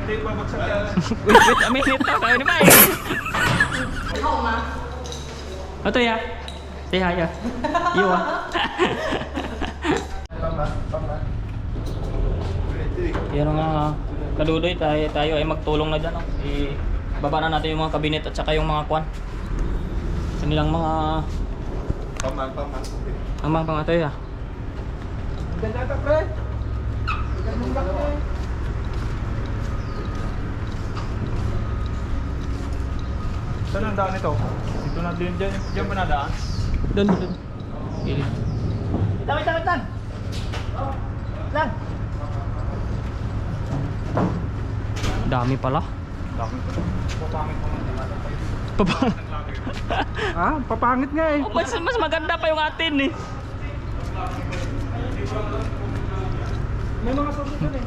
Hindi babagsak yan. Wait a minute daw. Kaya ni ba eh. Ito ya. Say hi ya. Iyo ah. Yan nga kadudoy, tayo ay magtulong na dyan. Oh. Ibaba na natin yung mga kabinet at saka yung mga kwan. Kanilang mga pamang ito ya. Ganda ka, pre. Gandang laki. Saan ang daan ito? Dito na din dyan. Diyan ba nadaan? Doon. Gilid. Wait lang. Lang. Dami pala. Dami ko. Papangit pa man. Papang. Ah, papangit nga eh. Oh, mas maganda pa yung atin eh. May mga sorbo dyan eh.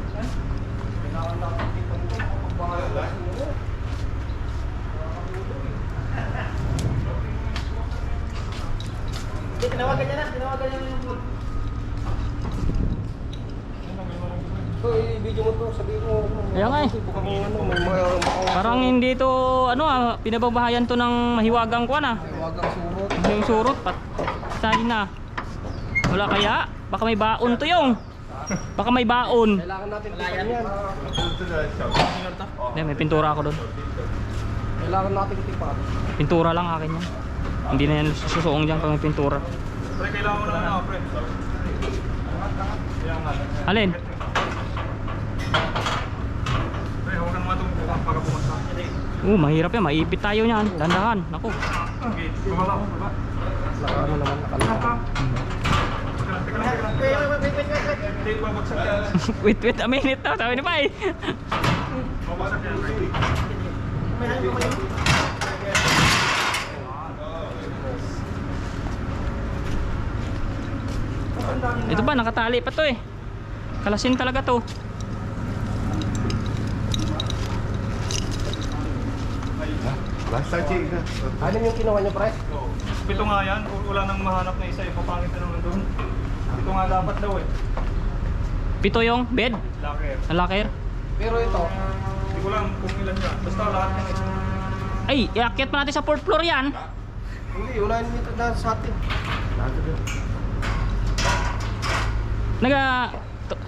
Tinawagan niya yung food. I-video mo to, sabihin mo. Kaya nga eh. Parang hindi to pinababahayan to ng mahiwagang kwan ah. Mahiwagang surot. Yung surot tayo na. Wala kaya? Baka may baon to yung. Baka may baon. Kailangan natin tipan yan. Hindi, may pintura ako doon. Kailangan natin tipan. Pintura lang akin yan. Hindi na yan susuong dyan pag may pintura. Pre, kailangan mo na pre. Alin? Pre, huwag kang matungkong para bumagsak. Mahirap yan. Maipit tayo niyan. Dandahan. Naku. Okay, bumaba ko, baba. Ano naman nakalakad. Teka lang. Hindi babagsak yan. Wait a minute daw. Sabi ni Pai. Babagsak yan, pre. Ito ba? Nakatali pa to eh. Kalasin talaga to. Ano yung kinuha niyo, pre? Pito nga yan. Wala nang mahanap na isa. Papangit na naman doon. Ito nga dapat daw eh. Pito yung bed. Locker. Ang locker. Pero ito, Hindi ko lang kung ilan yan. Basta lahat ng isa. Ay, iakyat pa natin sa 4th floor yan. hindi, wala nito na sa atin.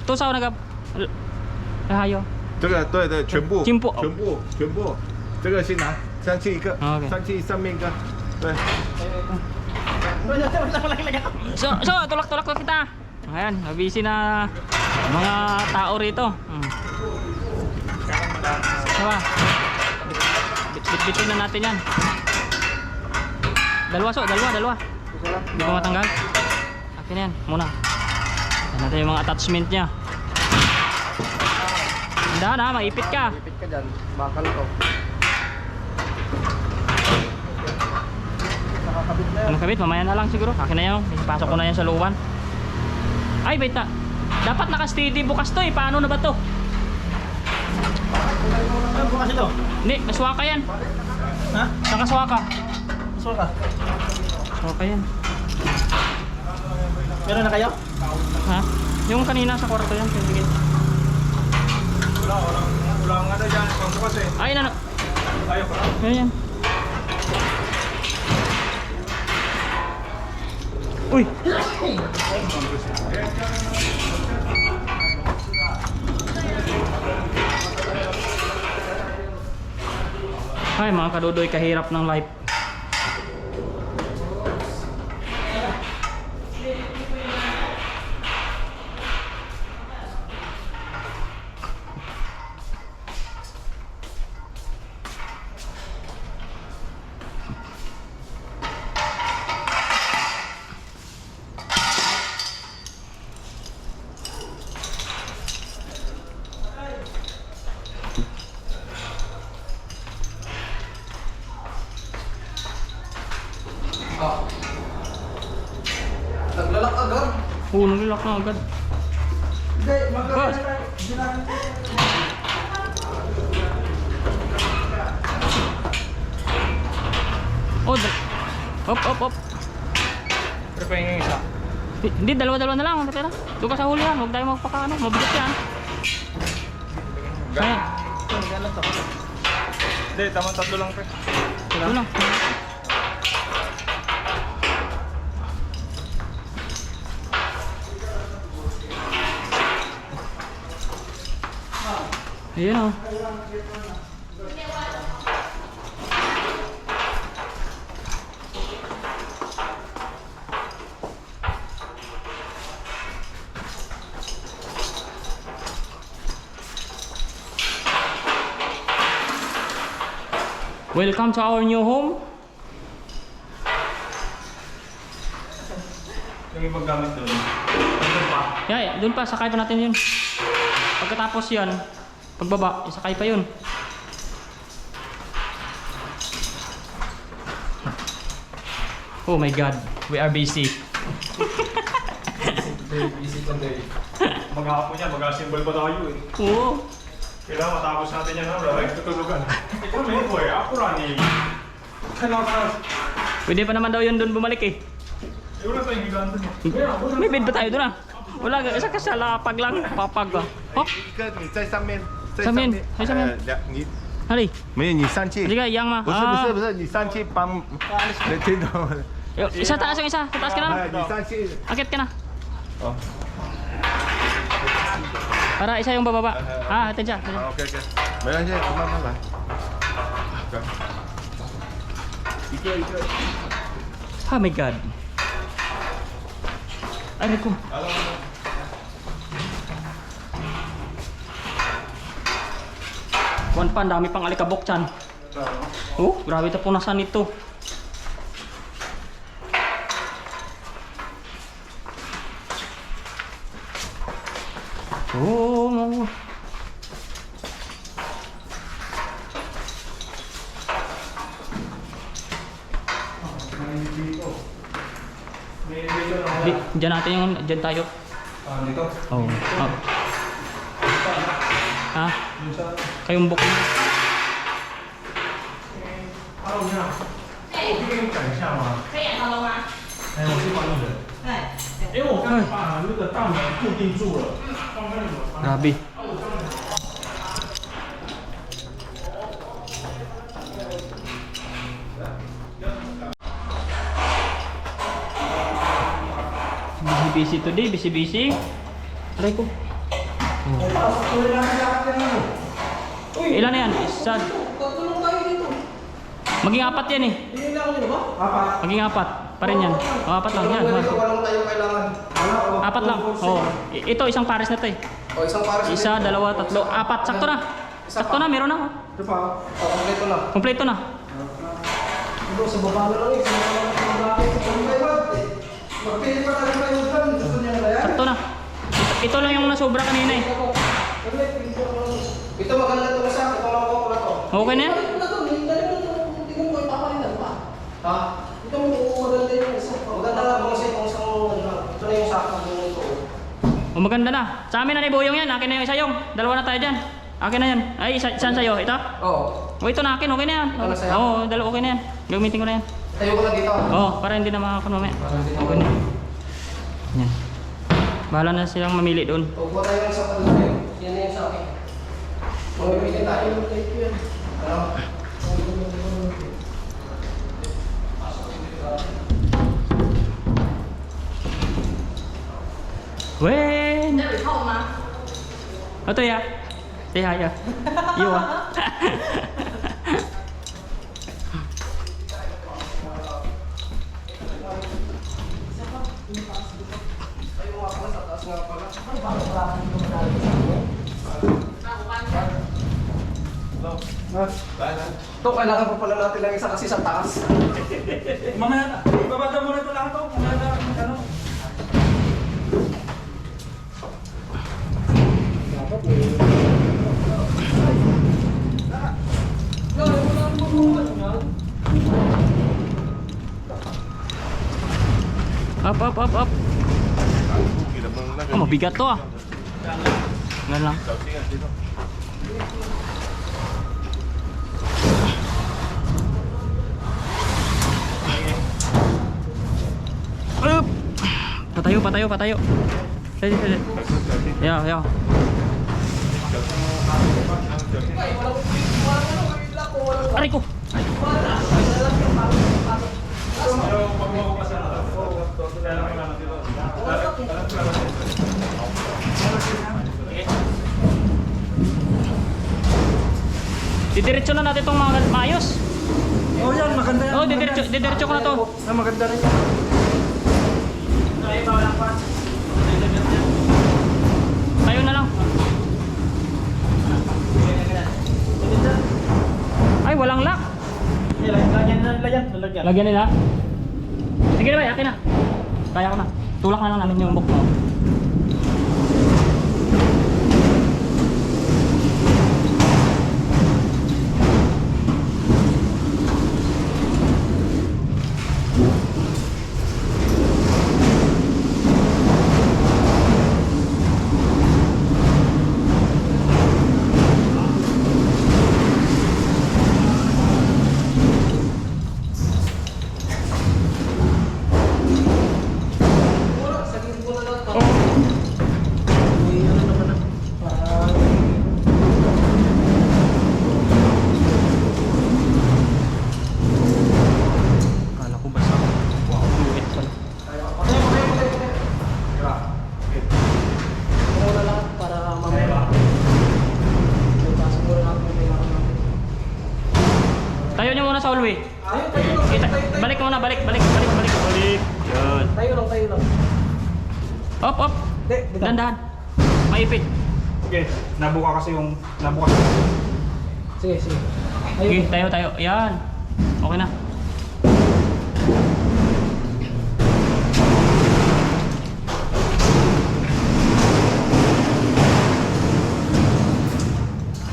Tusaw hayo. 这个对对，全部全部全部，这个先拿上去一个， OK 上去上面一个，对。 So tulak-tulak ko kita. Ayan, busy na mga tao rito. Diba? Bit-bitin na natin yan. Dalawa. Hindi ko matanggal. Akin yan, muna. Ayan natin yung mga attachment nya. Handa na, maipit ka. Ipit ka dyan, bakal to. Nakakabit na yan. Ano kabit? Mamaya na lang siguro. Akin na yan. Pasok ko na yan sa luwan. Ay, beta. Dapat naka-steady bukas to eh. Paano na ba to? Ano bukas ito? Hindi, naswaka yan. Ha? Nakaswaka. Gusto ka? Swaka yan. Meron na kayo? Ha? Yung kanina sa kwarto yan. Sige. Wala nga na dyan. Pagbukas eh. Ay, ano? Ayaw ko na. Yan. Uy! Ay, mga kadudoy, kahirap ng life. Naglalak agad. Naglalak na agad. Hindi, Boss! Oh, op. Pero pa yung isa. Hindi, dalawa na lang. Doon ka sa huli yan. Huwag tayo magpakaano. Mabigat yan. Kaya, Magkano to? Hindi, tamang 3 lang, pre. Ito lang. Ayan o. Welcome to our new home. Yung ibang gamit doon. Doon pa. Yeah, doon pa, sakay pa natin yun. Pagkatapos yan, pagbaba, isakay pa yun. Oh my God, we are busy. Maghapon yan, mag-assemble pa tayo eh. Oo. Kailangan matapos natin yan, ha? Wala tayong tutulugan. Ikaw na yun, boy. Ako lang eh. Kailangan. Pwede pa naman daw yun doon bumalik eh. Eh, wala tayong gigante niya. May bed ba tayo doon ah? Wala, isa ka sa lapag lang, papag ba? Oh, 一个你在上面，上面在上面你 hali. 没有你上去， Sige, yang ma. 不是不是不是，你上去帮，你听懂吗？ Isa taas yung isa. Tataas ka na. 你上去， Akit ka na. 哦， Para isa yung bababa. Ah, ito dyan. 好 OK OK，没关系，慢慢来。一个一个。 Oh my God. Aray ko. Kuwan pa, ang dami pang alikabok dyan. Oh, grabe ito punasan ito. Oh, Diyan natin yung, diyan tayo. Dito. Oh. Oh. Ha? Kayong book. ，Hello， 你好。我可以给你讲一下吗？可以，Hello吗？哎，我是管理人。哎，因为我刚才把那个大门固定住了。刚刚你们发现 Grabe. Busy today, busy. Aray ko. Ilan na yan? Isa. Tutulong tayo dito. Maging apat yan eh. Hindi na ako nyo ba? Apat. Maging apat. Pa rin yan. O, apat lang yan. Walang tayo kailangan. Apat lang. Oh, ito isang pares na to eh. O, isang pares. Isa, dalawa, tatlo, apat. Sakto na. Sakto na, meron na. Ito pa. O, kompleto na. Kompleto na. Ito, sa baba na lang eh. Sa baba na lang natin. Magpili pa tayo kayo dyan. Gusto niya na yan? Sakto na. Ito lang yung nasobra kanina eh. Ito maganda ito sa akin. Ito lang ako na to. Okay na yan? Ha? Ito maganda yung isa. Maganda nga kung isa yung isang ito na yung sakit ng ito. O, maganda na. Sa amin na ni Boyong yan. Akin na yung isa yung. Dalawa na tayo dyan. Akin na yan. Ay, saan sa'yo? Ito? Oo. O, ito na akin. Okay na yan. Ito na sa'yo? Oo, dalawa. Okay na yan. Gamitin ko na yan. Tayo ko na dito. Oo, para hindi na makakon mamaya. Okay na. Yan. Bahala na silang mamili doon. Upo tayo ng isang pagkakas. Yan na yung sa akin. Mamimili tayo. Ano? Wen! 你这里透吗？哦，对呀、对呀呀，有啊。 Ito, kailangan pa pala natin lang isa kasi sa taas. Mamaya, ibabada mo na ito lang ito. Mamaya na, ano. Up, up, up, up. Oh, mabigat to ah. Ganun lang. Up. Patayo, patayo, patayo. Sige, sige. Yaw, yaw. Aray ko! Pero pag mabukas na ito, kaya lang kailangan dito. Didiretso na natin itong mga maayos. Oh, yan, maganda yan. Oh, didiretso ko na to. Maganda rin yan. Tayo na lang. Ay, walang lock. Lagyan nila. Sige na ba, akin na. Kaya ko na. Tulak na lang namin yung book mo. Kala ko basta. Wow, fluid pala. Muna lang para mamaya. Siguro natin yung kailangan natin. Tayo niyo muna sa hallway. Ayun, tayo lang. Kita, balik muna, balik. Yun. Tayo lang. Op. Hindi, Dandahan. Maipit. Sige, nabuka kasi yung... Sige. Sige, tayo. Yan. Okay na.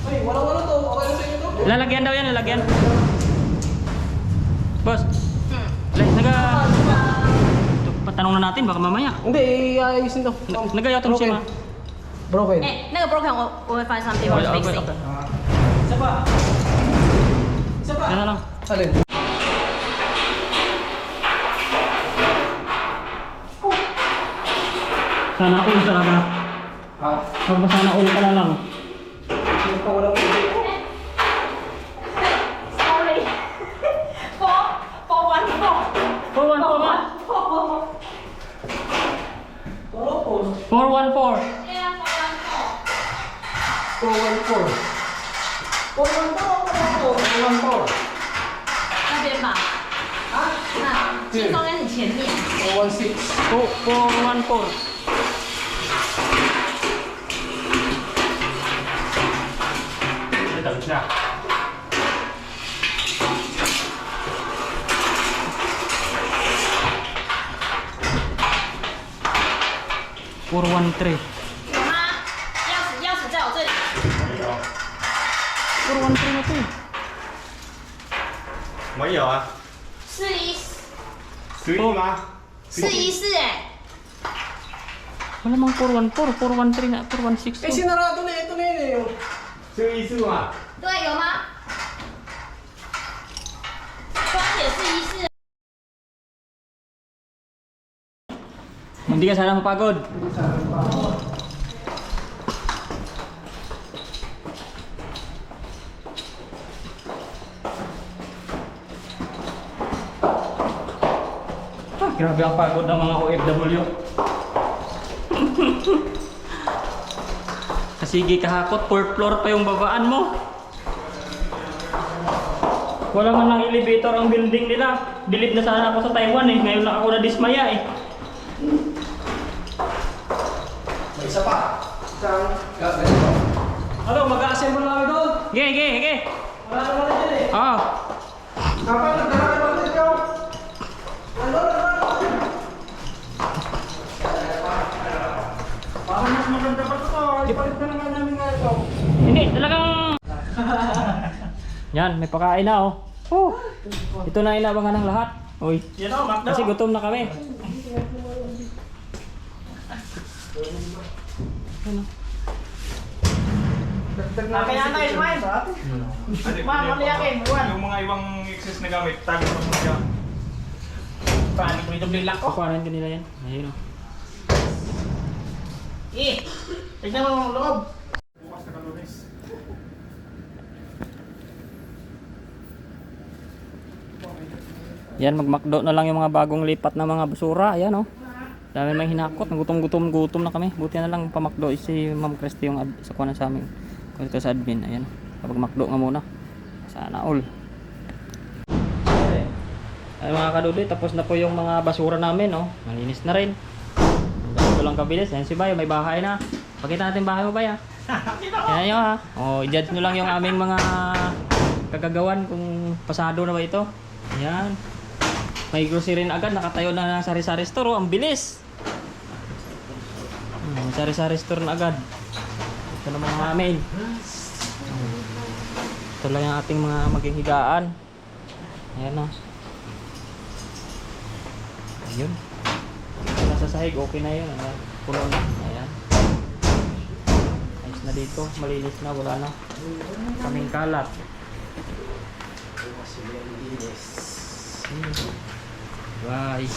Ay, wala to. Okay na sa inyo to. Lalagyan daw yan, lalagyan. Boss. Patanong na natin, baka mamaya. Hindi, iayusin to. Nagayatong siya. Broken. 哎，那个 broken 我会放上 table fixing。 Isa pa. Yan na lang. Alin? Sana all talaga. Ha? Pag sana all ka na lang. Sino pa walang ulit? Sorry 414. 414. 那边吧。啊？那轻松在你前面。 416. 414.等一下。 413. 有吗？钥匙在我这里。 413 na to eh. 没有啊414吗？ 414哎。 Wala mang 414, 413 na, 416 Eh, to. sinarado na ito na yun eh. 414嘛。对，有吗？光也414。 Hindi ka sana mapagod. Grabe ang pagod ng mga OFW. Kasigi kahakot, 4th floor pa yung babaan mo. Wala nga ng elevator ang building nila. Bilib na sana ako sa Taiwan eh. Ngayon lang ako na-dismaya eh. May isa pa. Isang... ganito. Ano, mag-a-assemble namin doon? Ge. Wala naman na dyan eh. Ah. Dapat nagdala naman din yung... Ano? Parang mas maganda pa ito. Ipalit na naman namin nga ito. Hindi, talagang... Yan, may pakain na oh. Oh. Ito na inabangan ng lahat. Uy. Yan o, Macdo. Kasi gutom na kami. Ano? Kaya na Ismail. Yung mga ibang excess na gamit, tago mo siya. Paano ko ito bilak ko? Kukuhanan din nila yan. Ayun oh. Tignan mo ang loob. Bukas na kalori. Yan, magmakdo na lang yung mga bagong lipat na mga basura. Ayan oh. Dami may hinakot. Gutom na kami. Buti na lang pamakdo si Ma'am Christy yung sa kuha sa amin. Kung ito sa admin. Ayan. Kapag makdo nga muna. Sana all. Okay. Ay mga kadudoy, tapos na po yung mga basura namin. Oh. Malinis na rin. Ito lang kabilis. Ayan si Bayo, may bahay na. Pakita natin bahay mo, Bayo. Ayan nyo ha. Oh, i-judge nyo lang yung aming mga kagagawan kung pasado na ba ito. Ayan. May grocery na agad, nakatayo na ng sari-sari store, oh, ang bilis. Sari-sari store na agad. Ito naman ang amin. Ito lang yung ating mga maging higaan. Ayan na. Ayun. Ito na sa sahig, okay na yun. Puno na. Ayan. Ayos na dito, malinis na, wala na kaming kalat. Bye.